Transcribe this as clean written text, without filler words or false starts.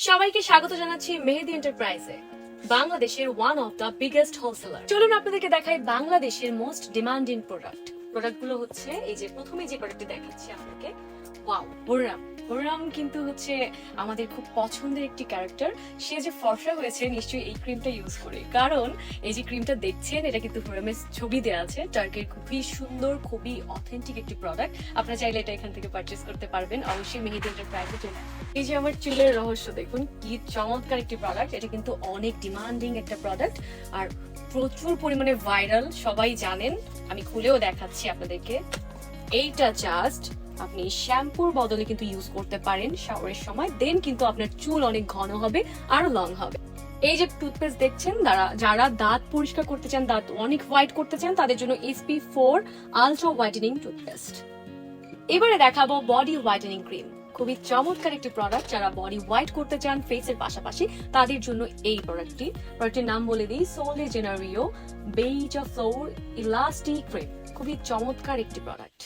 সবাইকে স্বাগত জানাচ্ছি মেহেদি এন্টারপ্রাইজে, বাংলাদেশের one of the biggest wholesaler. চলুন আপনাদেরকে দেখাই বাংলাদেশের মোস্ট ডিমান্ডিং প্রোডাক্টগুলো হচ্ছে এই যে প্রথমে যে প্রোডাক্টটি দেখাচ্ছি আপনাকে, ওয়াও, বোররাম কিন্তু হচ্ছে আমাদের খুব পছন্দের একটি ক্যারেক্টার। সে যে ফর্সা হয়েছে নিশ্চয়ই এই ক্রিমটা ইউজ করে, কারণ এই যে ক্রিমটা দেখছেন এটা কিন্তু বোররামের ছবি দেওয়া আছে। টার্কির খুবই সুন্দর, খুবই অথেন্টিক একটি প্রোডাক্ট। আপনারা চাইলে এটা এখান থেকে পারচেস করতে পারবেন, অবশ্যই মেহেদি এন্টারপ্রাইজে চলে। এই যে আমার চুলের রহস্য দেখুন, কি চমৎকার একটি প্রোডাক্ট। এটা কিন্তু অনেক ডিমান্ডিং একটা প্রোডাক্ট আর প্রচুর পরিমাণে ভাইরাল, সবাই জানেন। আমি খুলেও দেখাচ্ছি আপনাদেরকে। এইটা জাস্ট আপনি শ্যাম্পুর বদলে কিন্তু ইউজ করতে পারেন শাওয়ারের সময়, দেন কিন্তু আপনার চুল অনেক ঘন হবে আর লং হবে। এই যে টুথপেস্ট দেখছেন, যারা দাঁত পরিষ্কার করতে চান, দাঁত অনেক হোয়াইট করতে চান, তাদের জন্য SP4 আলট্রা হোয়াইটেনিং টুথপেস্ট। এবারে দেখাবো বডি হোয়াইটেনিং ক্রিম, খুবই চমৎকার একটি প্রোডাক্ট। যারা বডি হোয়াইট করতে চান ফেসের পাশাপাশি, তাদের জন্য এই প্রোডাক্টটির নাম বলে দিই, সোলে জেনারিও বেইজা ফ্লোর ইলাস্টিক ক্রিম। খুবই চমৎকার একটি প্রোডাক্ট।